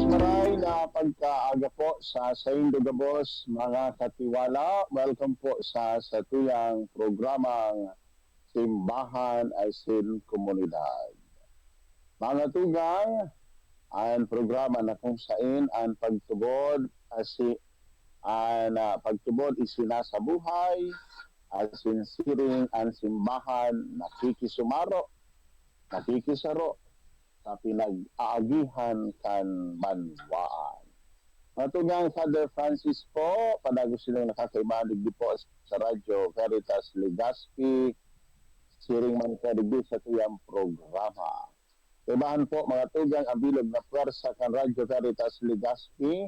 maray na pagkaaga po sa Indo Gabos, mga katiwala. Welcome po sa tuyang programang Simbahan Asin Komunidad. Mga tugang, ang programa na kung saan ang pagtubod pagtubod isinasa buhay, asin siring ang simbahan, nakikisaro sa pinag-aagihan kan banwaan. Matugang Father Francis po, padago silang nakakaibalig di po sa Radyo Veritas Legazpi, siring man kadigdi sa tuyang programa. Ibahan po mga tugang ang bilog na pwersa kan Radyo Veritas Legazpi,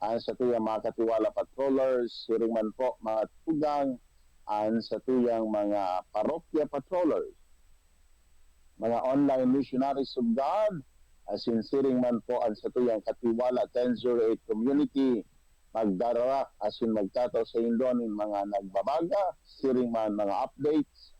ang sa tuyang mga katiwala patrollers, siring man po mga tugang, ang sa tuyang mga parokya patrollers, mga online missionaries of God, sinsiring man po ang sa tuyang katiwala 1008 community, magdara asin magtataw sa Indonin mga nagbabaga, siring man mga updates,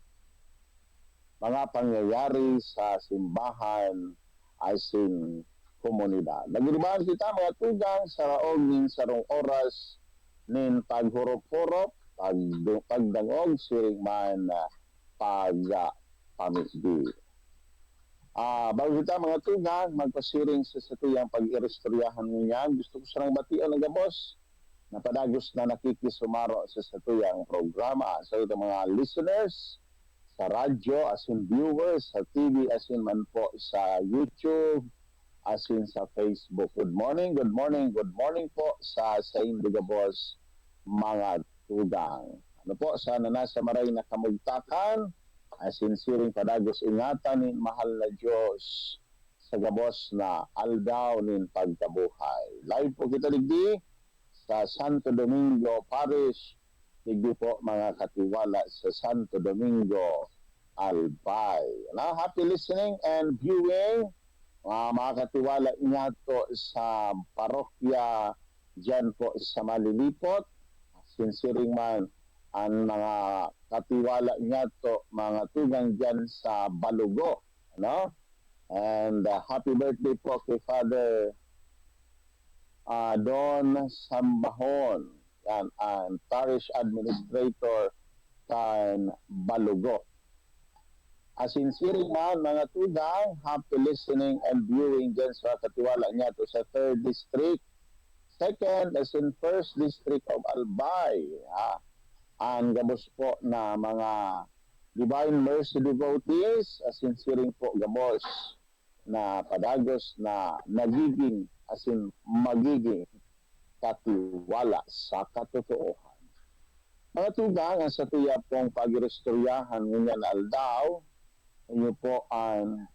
mga pangyayari sa simbahan asin komunidad. Nagiribahan kita mga tugang sa raog nin sarong oras nin paghurop-hurop, pagdangog, siring man pamigdi. Bago kita mga tugang, magpasiring sa tuyang pag-irestoryahan niyan, gusto ko sarang batian ng gabos na padagos na nakikisumaro sa tuyang programa. Sa itong mga listeners, sa radyo, asin viewers, sa TV, asin man po sa YouTube, asin sa Facebook. Good morning po sa Indo Gabos, mga tugang. Ano po, sana nasa maray na kamugtakan, asin siring padagos ingatan nin mahal na Diyos sa gabos na aldaw nin pagkabuhay. Live po kita digdi sa Santo Domingo Parish, digdi po mga katiwala sa Santo Domingo Albay. Happy listening and viewing mga katiwala inyato sa parokya dyan po sa Malilipot, sinsiring man ang mga katiwala nyato mga tugang dyan sa Balugo, ano? And happy birthday po kay Father Don Sambahon, yan, ang Parish Administrator kan Balugo. Sinsiring man mga tugang, happy listening and viewing dyan sa katiwala nyato sa 3rd District, 2nd as in 1st District of Albay. Ang gabos po na mga Divine Mercy devotees, sinsiring po gabos na padagos na magiging katiwala sa katotohan. Mga tugang, ang sa tuya pong pag-irestoryahan ngunyan aldaw, inyo po ang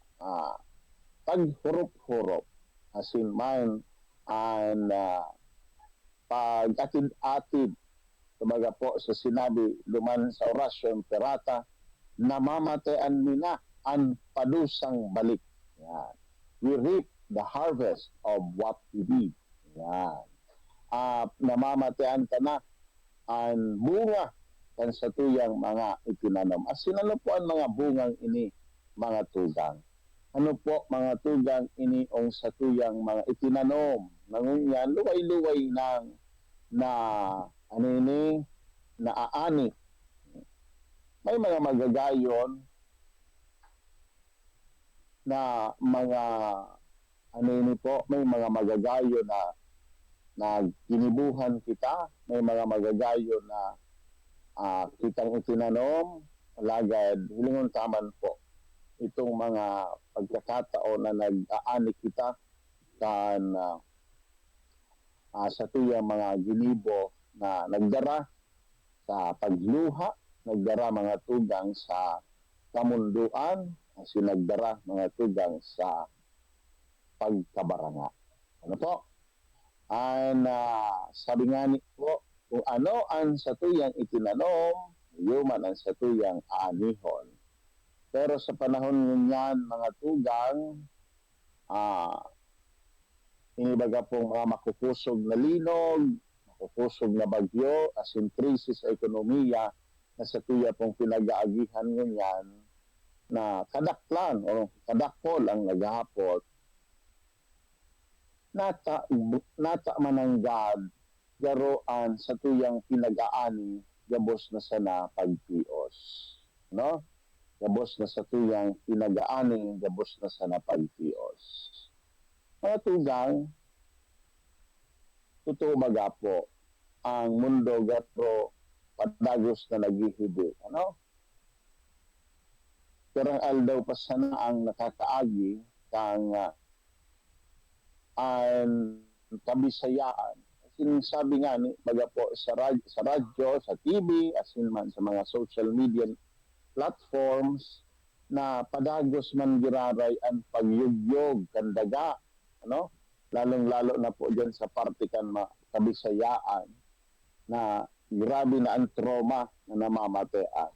paghurop-hurop, asin man ang pag-atid-atid, kumbaga po sa sinabi luman sa orasyon perata, namamatayan nina ang padusang balik. Yan. We reap the harvest of what we did. Yan. Namamatayan ka na ang bunga kan sa tuyang mga itinanom. Asin ano po ang mga bungang ini, mga tugang? Ano po mga tugang ini ang sa tuyang mga itinanom? Nangunyan, luway-luway ng naaani. May mga magagayon na mga may mga magagayo na ginibuhan kita, may mga magagayo na kitang itinanom, alagad hilingon taman po itong mga pagkakataon na nag-aani kita kan sa tuyang mga ginibo na nagdara sa pagluha, nagdara mga tugang sa kamunduan, sinagdara mga tugang sa pagkabaranga. Ano po? Sabi nga ni po, kung ano ang sa tuyang itinanom, yuman ang sa tuyang aanihon. Pero sa panahon niyan, mga tugang, inibaga pong mga makukusog na linog, makukusog na bagyo, asin krisis sa ekonomiya, na sa tuya pong pinag-aagihan niyan, na kadaklan o kadakpol ang naghahapot, nata mananggad garoan sa tuyang pinagaani gabos na sana pagpios, no? Gabos na sa tuyang pinagaani gabos na sana pagpios. Mga tugang, totoo baga po ang mundo gatro padagos na naghihibi, ano? Pero aldaw pa sana ang nakakaagi kang ang kabisayaan. Sinasabi nga ni baga po sa radyo, sa TV, asin man sa mga social media platforms na padagos man giraray ang pagyugyog kandaga, ano? Lalong-lalo na po diyan sa parte kan kabisayaan na grabe na ang trauma na namamatean.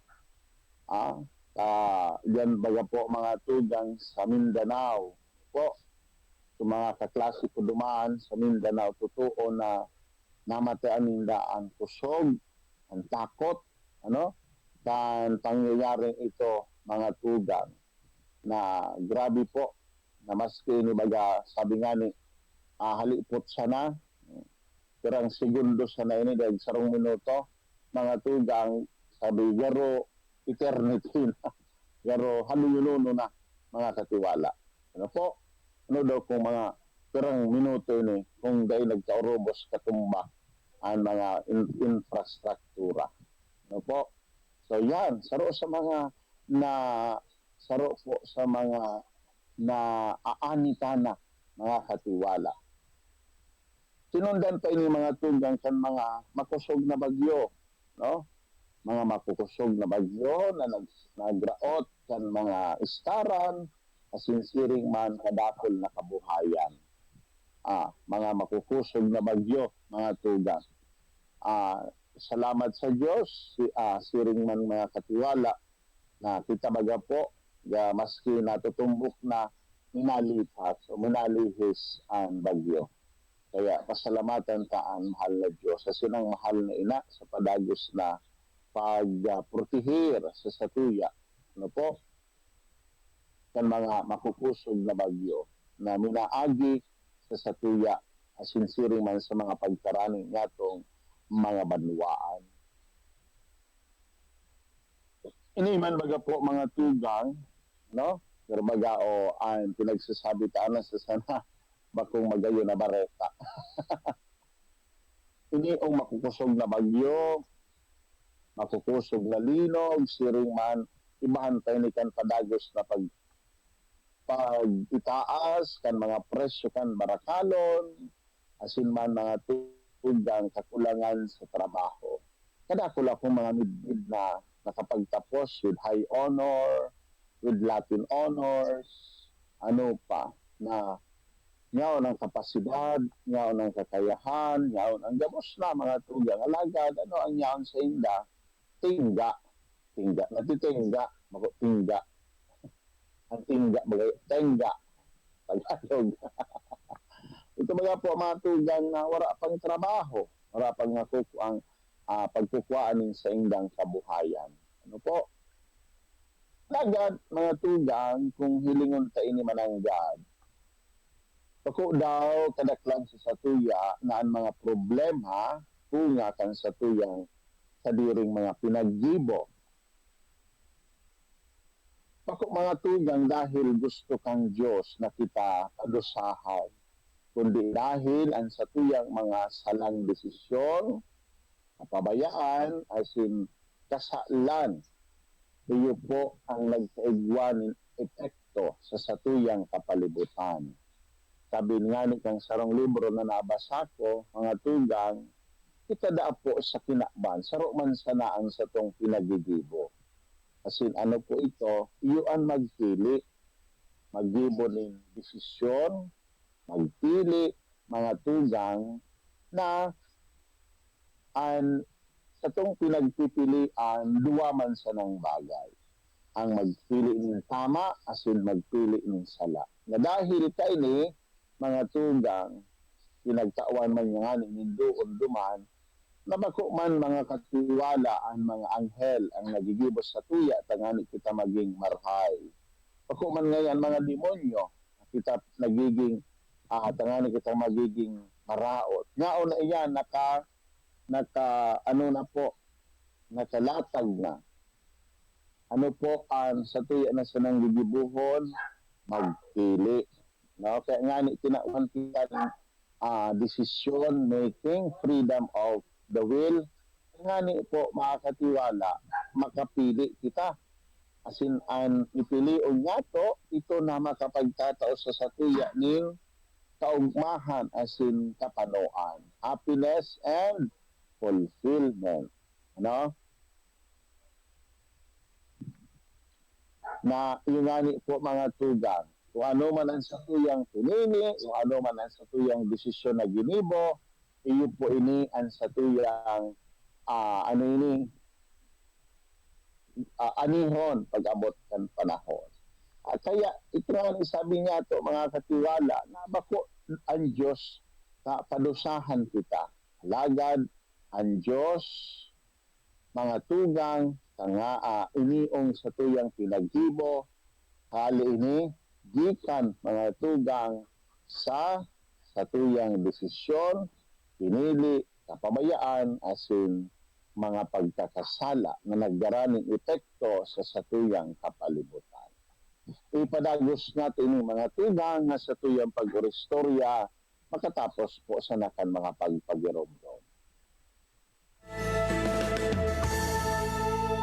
Diyan baga po mga tugang sa Mindanao po, sa mga kaklase ko dumaan sa Mindanao, totoo na namatayan nila ang kusog, ang takot, ano? Dan pangyayaring ito, mga tugang, na grabe po, na maski ni baga, sabi nga ni, halipot sana, pirang segundo sana ini, dahil sarong minuto, mga tugang, sabi, garo, eternity na, garo, haluyununo na, mga katiwala. Ano po? Ano daw kung mga pirang minuto ini kung dahil nagkaurubos katumba ang mga infrastruktura. Ano po? So yan, saro sa mga na saro po sa mga na aanitana mga katiwala. Sinundan pa ini mga tugang kan mga makusog na bagyo, no? Mga makukusog na bagyo na nagraot kan mga istaran, asinsiring man kadakol na kabuhayan. Mga makukusog na bagyo, mga tugang. Salamat sa Diyos, siring man mga katiwala, na kita baga po, maski natutumbok na minalipas o minalihis ang bagyo. Kaya pasalamatan ta ang mahal na Diyos sa sinang mahal na ina sa padagos na pagprotihir sa satuya. Ano po? Kan mga makukusog na bagyo na minaagi sa satuya asinsiring man sa mga pagkaraning natong mga banwaan. Iniman baga po mga tugang, no? Pero baga o ang pinagsasabi taan sa sana bakong magayo na bareta. Ini ang makukusog na bagyo, makukusog na linog, siring man ibahan tayo ni kan padagos na pag-itaas kan mga presyo kan barakalon, asin man mga tugang kakulangan sa trabaho. Kadakula kong mga midbid na nakapagtapos with high honor, with Latin honors, ano pa, na ngayon ang kapasidad, ngayon ang kakayahan, ngayon ang gamos na mga tugang alagad, ano ang ngayon sa inda, tingga, natitingga, tingga, ang tingga, bagay, tenga, Tagalog. Ito mga po mga tugang na wala pang trabaho, wala pang ang pagkukuhaan sa indang kabuhayan. Ano po? Lagad, mga tugang, kung hilingon ta ini mananggad, pako daw kadaklan sa satuya na ang mga problema tunga kan satuyang sa diring mga pinaggibo. Pako mga tugang dahil gusto kang Diyos na kita padusahan, kundi dahil ang satuyang mga salang desisyon, pabayaan, asin kasalan, iyo po ang nagkaigwanin epekto sa satuyang kapalibutan. Sabi nga ni kang sarong libro na nabasa ko, mga tugang, itada po sa kinakban, saro man sana ang satong pinagigibo. Asin ano po ito, iyon magpili, maggibo ng desisyon, magpili, mga tugang, na sa itong pinagpipilian, duwaman sa ng bagay. Ang magpili ng tama, asin magpili ng sala. Na dahil kayo ni, mga tugang, pinagtawan man nga ni doon duman, nabako man mga katiwala ang mga anghel ang nagigibos sa tuya, tangani kita maging marhay. Bako man ngayon mga demonyo, kita nagiging tangani kitang magiging maraot. Ngao na iyan, ano na po, nakalatag na. Ano po ang sa tuya na sa nang gigibuhon, magpili. No? Kaya nga ni tinawan kita decision making, freedom of the will. Nga ni po makakatiwala, makapili kita. As in, ang ipilion nga to, ito na makapagtatao sa satuya ning kaugmahan, as in kapanoan, happiness and fulfillment. Ano? Na yung ngani po mga tugang, kung ano man ang satuyang pinili, kung ano man ang satuyang desisyon na ginibo, iyo po ini ang satuyang ano ini anihon pag-abot ng panahon. Kaya ito nga sabi niya to mga katiwala na bako ang Diyos na padusahan kita. Lagad ang Diyos mga tugang nga iniong sa tuyang pinaghibo hali ini gikan mga tugang sa tuyang desisyon pinili kapabayaan asin mga pagkakasala na nagdaraning epekto sa satuyang kapalibutan. Ipadagos natin yung mga tugang na sa tuyang pag-oristorya makatapos po sa nakan mga pagpagiromdom.